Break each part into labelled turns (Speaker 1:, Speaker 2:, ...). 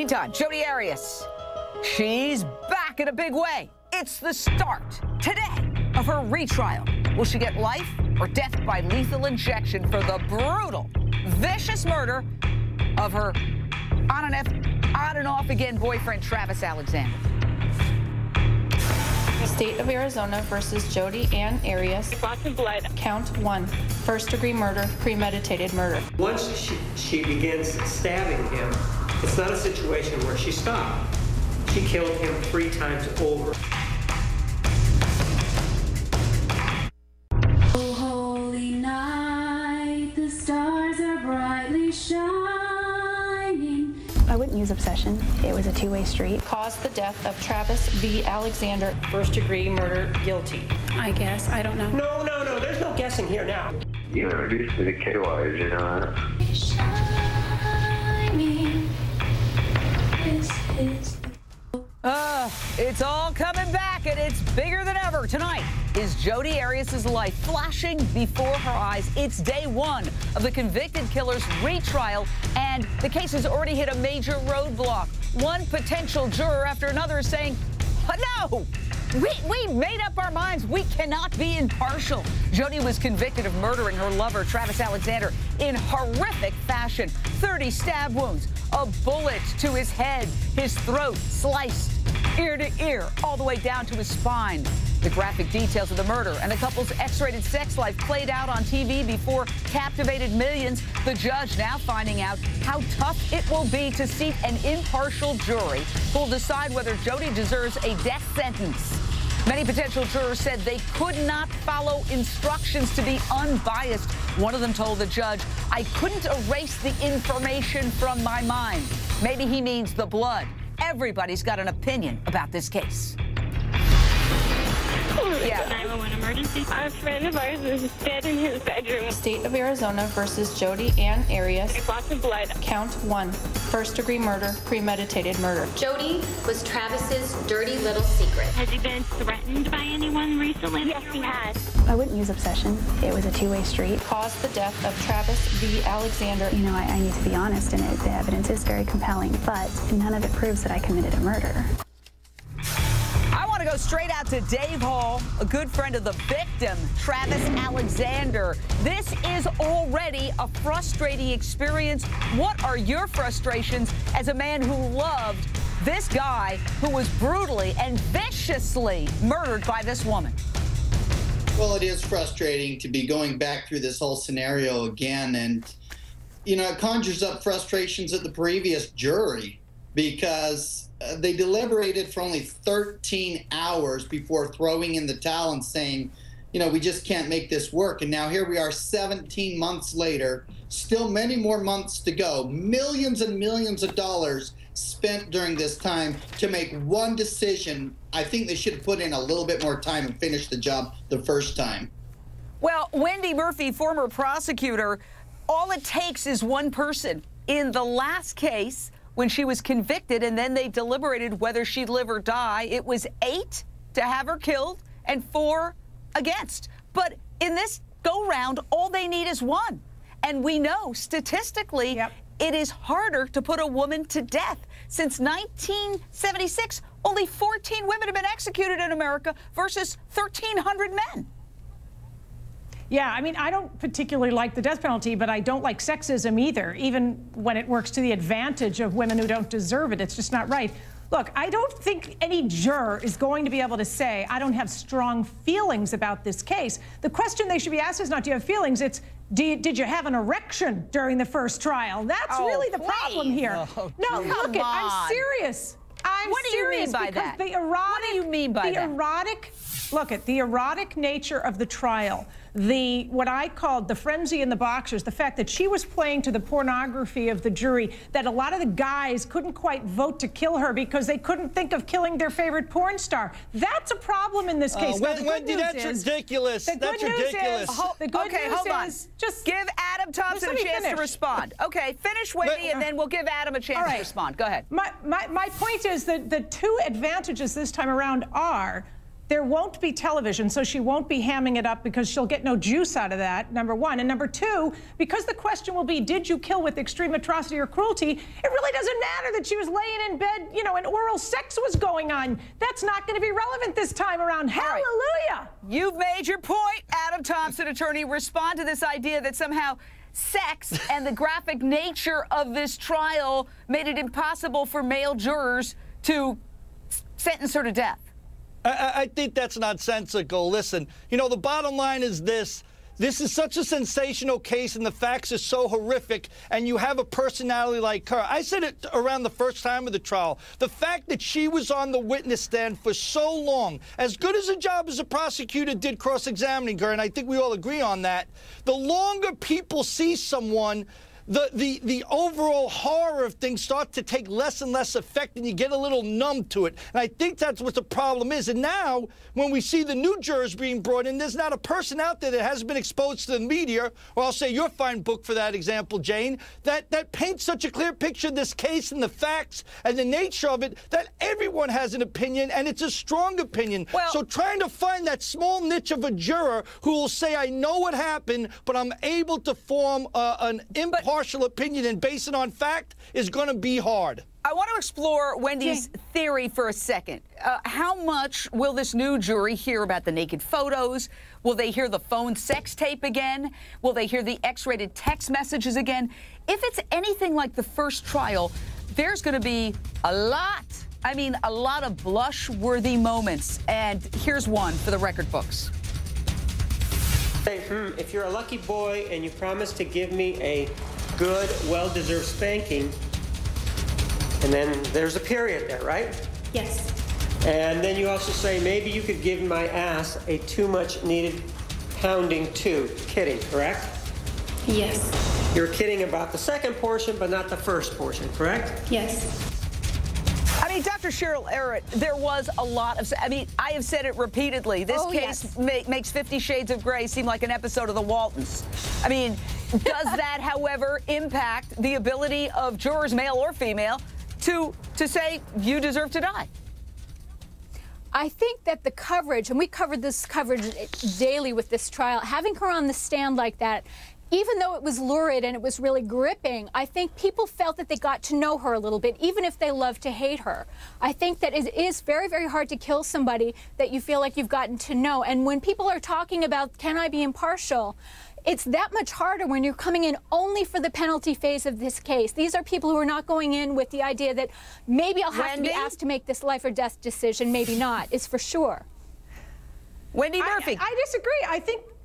Speaker 1: Meantime, Jodi Arias, she's back in a big way. It's the start today of her retrial. Will she get life or death by lethal injection for the brutal, vicious murder of her on and off again boyfriend, Travis Alexander?
Speaker 2: State of Arizona versus Jodi Arias.
Speaker 3: Lots of blood.
Speaker 2: Count 1. First-degree murder, premeditated murder.
Speaker 4: Once she begins stabbing him, it's not a situation where she stopped. She killed him 3 times over.
Speaker 5: Oh, holy night, the stars are brightly shining.
Speaker 6: I wouldn't use obsession. It was a two-way street.
Speaker 2: Caused the death of Travis V. Alexander.
Speaker 7: First-degree murder, guilty.
Speaker 6: I guess. I don't know.
Speaker 4: No, there's no guessing here now.
Speaker 8: You introduced me to KYs, you know that?
Speaker 5: Shining. This is
Speaker 1: It's all coming back, and it's bigger than ever. Tonight is Jodi Arias' life flashing before her eyes. It's day 1 of the convicted killer's retrial, and the case has already hit a major roadblock. One potential juror after another is saying, no, we made up our minds. We cannot be impartial. Jodi was convicted of murdering her lover, Travis Alexander, in horrific fashion. 30 stab wounds, a bullet to his head, his throat sliced ear to ear, all the way down to his spine. The graphic details of the murder and the couple's X-rated sex life played out on TV before captivated millions. The judge now finding out how tough it will be to seat an impartial jury who will decide whether Jodi deserves a death sentence. Many potential jurors said they could not follow instructions to be unbiased. One of them told the judge, "I couldn't erase the information from my mind." Maybe he means the blood. Everybody's got an opinion about this case.
Speaker 3: Yeah. 911 emergency. A friend of ours is dead in his bedroom.
Speaker 2: State of Arizona versus Jodi Arias.
Speaker 3: Lots of blood.
Speaker 2: Count 1. First-degree murder, premeditated murder.
Speaker 9: Jodi was Travis's dirty little secret.
Speaker 3: Has he been threatened by anyone recently? Yes, he has.
Speaker 6: I wouldn't use obsession. It was a two-way street.
Speaker 2: Caused the death of Travis V. Alexander.
Speaker 6: You know, I need to be honest, and the evidence is very compelling, but none of it proves that I committed a murder.
Speaker 1: I want to go straight out to Dave Hall, a good friend of the victim, Travis Alexander. This is already a frustrating experience. What are your frustrations as a man who loved this guy who was brutally and viciously murdered by this woman?
Speaker 10: Well, it is frustrating to be going back through this whole scenario again. And, you know, it conjures up frustrations at the previous jury because they deliberated for only 13 hours before throwing in the towel and saying, you know, we just can't make this work. And now here we are 17 months later, still many more months to go, millions and millions of dollars spent during this time to make one decision. I think they should have put in a little bit more time and finished the job the first time.
Speaker 1: Well, Wendy Murphy, former prosecutor, all it takes is one person. In the last case, when she was convicted and then they deliberated whether she'd live or die, it was 8 to have her killed and 4 against. But in this go-round, all they need is 1. And we know statistically it is harder to put a woman to death. Since 1976, only 14 women have been executed in America versus 1,300 men.
Speaker 7: Yeah, I mean, I don't particularly like the death penalty, but I don't like sexism either, even when it works to the advantage of women who don't deserve it. It's just not right. Look, I don't think any juror is going to be able to say, I don't have strong feelings about this case. The question they should be asked is not, do you have feelings? It's, did you have an erection during the first trial? That's really the problem here. No, look, I'm serious.
Speaker 1: What do you mean by that? What do you mean by that?
Speaker 7: Look at the erotic nature of the trial, what I called the frenzy in the boxers, the fact that she was playing to the pornography of the jury, that a lot of the guys couldn't quite vote to kill her because they couldn't think of killing their favorite porn star. That's a problem in this case.
Speaker 11: Wendy, that's ridiculous. That's ridiculous.
Speaker 1: The good news is, just give Adam Thompson a chance to respond. Okay, finish, Wendy, and then we'll give Adam a chance to respond. Go ahead.
Speaker 7: My point is that the 2 advantages this time around are There won't be television, so she won't be hamming it up because she'll get no juice out of that, number one. And number two, because the question will be, did you kill with extreme atrocity or cruelty, it really doesn't matter that she was laying in bed, you know, and oral sex was going on. That's not going to be relevant this time around. Hallelujah.
Speaker 1: Right. You've made your point, Adam Thompson, attorney. Respond to this idea that somehow sex and the graphic nature of this trial made it impossible for male jurors to sentence her to death.
Speaker 11: I think that's nonsensical. Listen, you know, the bottom line is this. This is such a sensational case, and the facts are so horrific, and you have a personality like her. I said it around the first time of the trial. The fact that she was on the witness stand for so long, as good as a job as a prosecutor did cross-examining her, and I think we all agree on that, the longer people see someone, the overall horror of things start to take less and less effect, and you get a little numb to it. And I think that's what the problem is. And now, when we see the new jurors being brought in, there's not a person out there that hasn't been exposed to the media, or I'll say your fine book for that example, Jane, that paints such a clear picture of this case and the facts and the nature of it that everyone has an opinion, and it's a strong opinion. Well, so trying to find that small niche of a juror who will say, I know what happened, but I'm able to form an impartial opinion and base it on fact is going to be hard.
Speaker 1: I want to explore Wendy's theory for a second. How much will this new jury hear about the naked photos? Will they hear the phone sex tape again? Will they hear the X-rated text messages again? If it's anything like the first trial, there's going to be a lot of blush-worthy moments. And here's one for the record books.
Speaker 4: If you're a lucky boy and you promise to give me a good, well-deserved spanking, and then there's a period there, right?
Speaker 2: Yes.
Speaker 4: And then you also say, maybe you could give my ass a too much needed pounding too. Kidding, correct?
Speaker 2: Yes.
Speaker 4: You're kidding about the second portion, but not the first portion, correct?
Speaker 2: Yes.
Speaker 1: I mean, Dr. Cheryl Errett, there was a lot of, I have said it repeatedly. This case makes 50 Shades of Grey seem like an episode of The Waltons. I mean, does that, however, impact the ability of jurors, male or female, to say, you deserve to die?
Speaker 12: I think that the coverage, and we covered this coverage daily with this trial, having her on the stand like that, even though it was lurid and it was really gripping, I think people felt that they got to know her a little bit, even if they love to hate her. I think that it is very, very hard to kill somebody that you feel like you've gotten to know. And when people are talking about, can I be impartial, it's that much harder when you're coming in only for the penalty phase of this case. These are people who are not going in with the idea that maybe I'll have to be asked to make this life or death decision, maybe not, is for sure.
Speaker 1: Wendy Murphy.
Speaker 7: I disagree.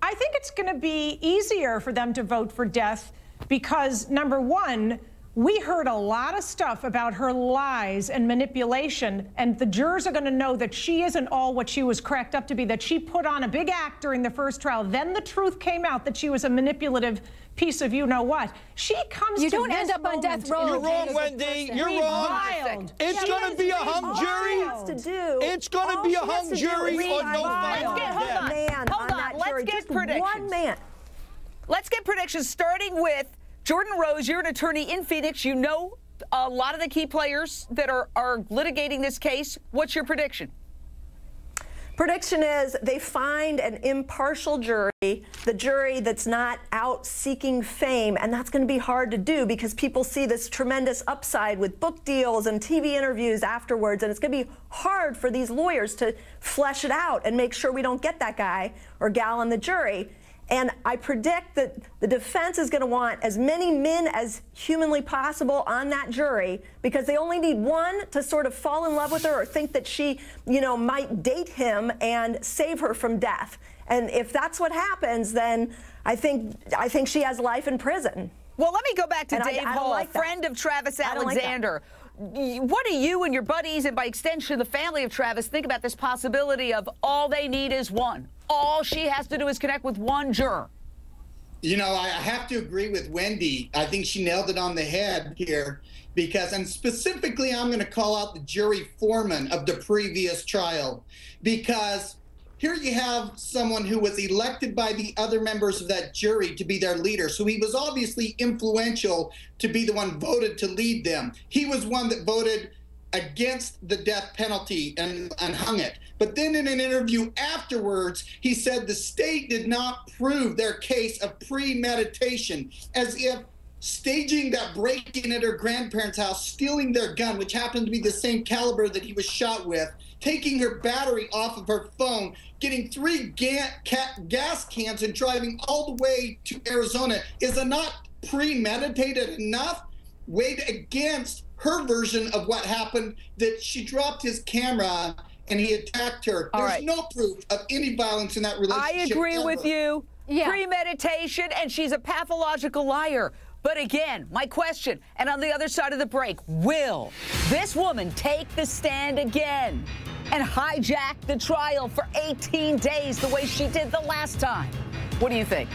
Speaker 7: I think it's going to be easier for them to vote for death because, number one, we heard a lot of stuff about her lies and manipulation, and the jurors are going to know that she isn't all what she was cracked up to be, that she put on a big act during the first trial. Then the truth came out that she was a manipulative piece of you-know-what. She comes
Speaker 12: You
Speaker 7: to
Speaker 12: don't end up on death row.
Speaker 11: You're wrong, Wendy. You're wrong. It's going to be a hung jury. It's going to be a hung jury or no final death.
Speaker 1: Hold on. Let's get predictions. One man. Let's get predictions, starting with Jordan Rose. You're an attorney in Phoenix. You know a lot of the key players that are litigating this case. What's your prediction?
Speaker 13: Prediction is they find an impartial jury, the jury that's not out seeking fame, and that's going to be hard to do because people see this tremendous upside with book deals and TV interviews afterwards, and it's going to be hard for these lawyers to flesh it out and make sure we don't get that guy or gal on the jury. And I predict that the defense is going to want as many men as humanly possible on that jury because they only need one to sort of fall in love with her or think that she, you know, might date him and save her from death. And if that's what happens, then I think she has life in prison.
Speaker 1: Well, let me go back to Dave Hall, friend of Travis Alexander. What do you and your buddies, and by extension the family of Travis, think about this possibility of all they need is one? All she has to do is connect with one juror.
Speaker 10: You know, I have to agree with Wendy. I think she nailed it on the head here because, and specifically I'm going to call out the jury foreman of the previous trial because here you have someone who was elected by the other members of that jury to be their leader. So he was obviously influential to be the one voted to lead them. He was one that voted against the death penalty and hung it. But then in an interview afterwards, he said the state did not prove their case of premeditation, as if staging that break-in at her grandparents' house, stealing their gun, which happened to be the same caliber that he was shot with, taking her battery off of her phone, getting 3 gas cans and driving all the way to Arizona is not premeditated enough, weighed against her version of what happened, that she dropped his camera and he attacked her. There's no proof of any violence in that relationship.
Speaker 1: I agree
Speaker 10: ever.
Speaker 1: with you.
Speaker 12: Yeah.
Speaker 1: Premeditation, and she's a pathological liar. But again, my question, and on the other side of the break, will this woman take the stand again and hijack the trial for 18 days the way she did the last time? What do you think?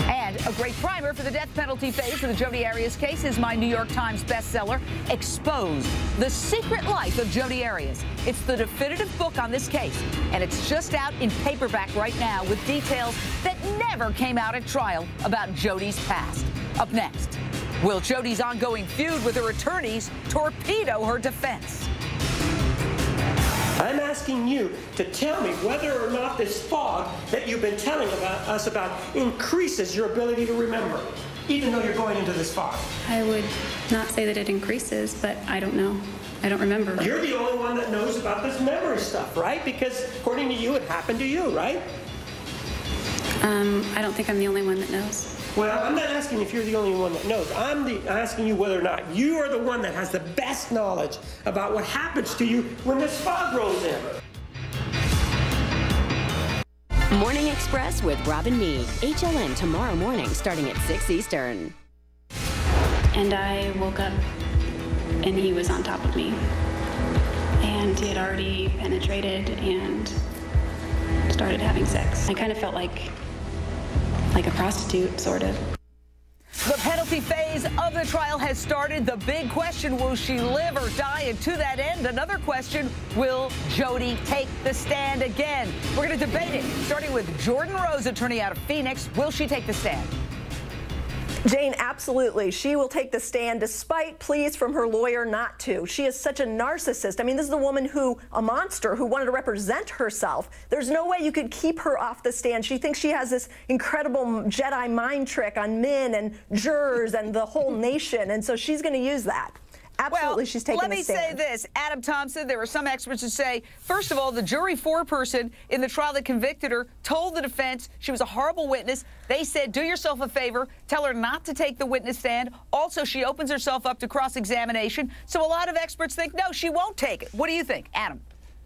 Speaker 1: And a great primer for the death penalty phase of the Jodi Arias case is my New York Times bestseller, Exposed: The Secret Life of Jodi Arias. It's the definitive book on this case, and it's just out in paperback right now with details that never came out at trial about Jodi's past. Up next, will Jodi's ongoing feud with her attorneys torpedo her defense?
Speaker 4: I'm asking you to tell me whether or not this fog that you've been telling us about increases your ability to remember, even though you're going into this fog.
Speaker 6: I would not say that it increases, but I don't know. I don't remember.
Speaker 4: You're the only one that knows about this memory stuff, right? Because according to you, it happened to you, right?
Speaker 6: I don't think I'm the only one that knows.
Speaker 4: Well, I'm not asking if you're the only one that knows. I'm asking you whether or not you are the one that has the best knowledge about what happens to you when this fog rolls in.
Speaker 14: Morning Express with Robin Meade. HLN tomorrow morning starting at 6 Eastern.
Speaker 6: And I woke up and he was on top of me. And he had already penetrated and started having sex. I kind of felt like a prostitute, sort of.
Speaker 1: The penalty phase of the trial has started. The big question, will she live or die? And to that end, another question, will Jodi take the stand again? We're going to debate it, starting with Jordan Rose, attorney out of Phoenix. Will she take the stand?
Speaker 13: Jane, absolutely. She will take the stand despite pleas from her lawyer not to. She is such a narcissist. I mean, this is a woman a monster who wanted to represent herself. There's no way you could keep her off the stand. She thinks she has this incredible Jedi mind trick on men and jurors and the whole nation. And so she's going to use that. Absolutely, she's taking the stand.
Speaker 1: Let me say this. Adam Thompson, there are some experts who say, first of all, the jury foreperson in the trial that convicted her told the defense she was a horrible witness. They said, do yourself a favor, tell her not to take the witness stand. Also, she opens herself up to cross-examination. So a lot of experts think, no, she won't take it. What do you think, Adam?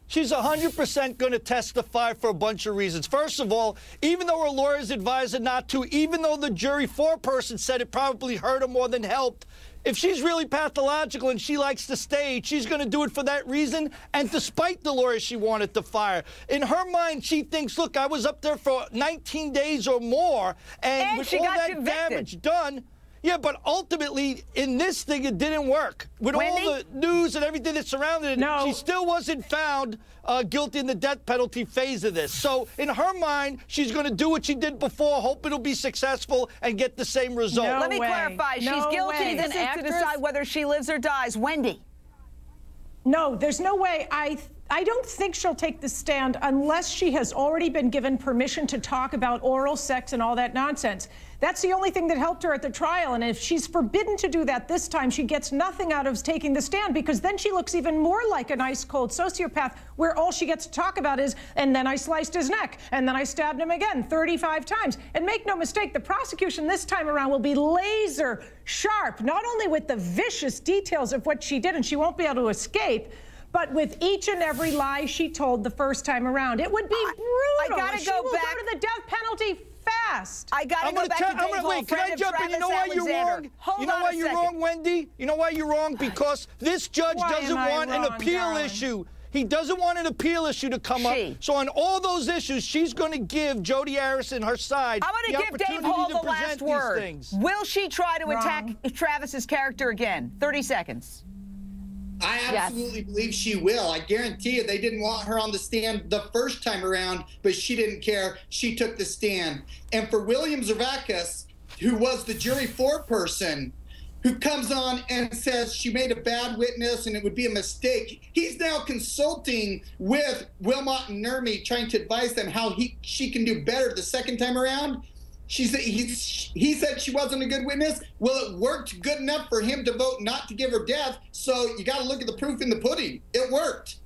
Speaker 11: She's 100% going to testify for a bunch of reasons. First of all, even though her lawyers advised her not to, even though the jury foreperson said it probably hurt her more than helped, if she's really pathological and she likes to stage, she's going to do it for that reason, and despite the lawyers she wanted to fire. In her mind, she thinks, look, I was up there for 19 days or more, and with all that damage done, yeah, but ultimately, in this thing, it didn't work. With all the news and everything that surrounded it, she still wasn't found guilty in the death penalty phase of this. So, in her mind, she's going to do what she did before, hope it'll be successful, and get the same result.
Speaker 1: Let me clarify. She's guilty. This is to decide whether she lives or dies. Wendy.
Speaker 7: No, there's no way. I don't think she'll take the stand unless she has already been given permission to talk about oral sex and all that nonsense. That's the only thing that helped her at the trial, and if she's forbidden to do that this time, she gets nothing out of taking the stand, because then she looks even more like an ice-cold sociopath, where all she gets to talk about is, and then I sliced his neck, and then I stabbed him again 35 times. And make no mistake, the prosecution this time around will be laser sharp, not only with the vicious details of what she did, and she won't be able to escape, but with each and every lie she told the first time around. It would be brutal.
Speaker 1: I gotta
Speaker 7: she will go to the death penalty fast.
Speaker 1: I gotta go back to Dave Hall,
Speaker 11: wait, can I jump in? You know why you're wrong? You know why you're wrong, Wendy? You know why you're wrong? Because this judge doesn't want an appeal issue. He doesn't want an appeal issue to come up. So on all those issues, she's going to give Jodi Arias and her side
Speaker 1: I'm going to give Dave Hall the last word. Will she try to attack Travis's character again? 30 seconds.
Speaker 10: I absolutely believe she will. I guarantee you they didn't want her on the stand the first time around, but she didn't care. She took the stand. And for William Zervakis, who was the jury foreperson, who comes on and says she made a bad witness and it would be a mistake. He's now consulting with Wilmot and Nurmi, trying to advise them how she can do better the second time around. He said she wasn't a good witness. Well, it worked good enough for him to vote not to give her death, so you got to look at the proof in the pudding. It worked.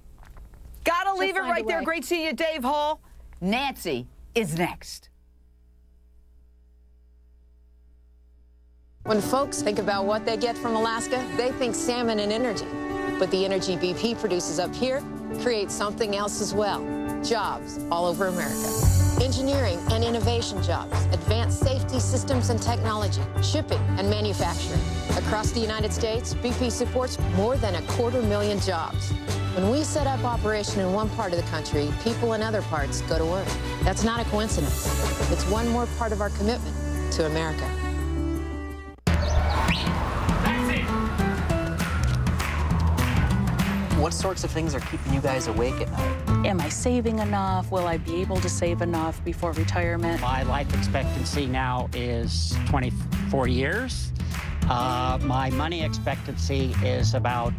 Speaker 1: Gotta leave it right there. Great seeing you, Dave Hall. Nancy is next.
Speaker 15: When folks think about what they get from Alaska, they think salmon and energy. But the energy BP produces up here creates something else as well. Jobs all over America. Engineering and innovation jobs, advanced safety systems and technology, shipping and manufacturing. Across the United States, BP supports more than 250,000 jobs. When we set up operation in one part of the country, people in other parts go to work. That's not a coincidence. It's one more part of our commitment to America.
Speaker 16: What sorts of things are keeping you guys awake at night?
Speaker 17: Am I saving enough? Will I be able to save enough before retirement?
Speaker 18: My life expectancy now is 24 years. My money expectancy is about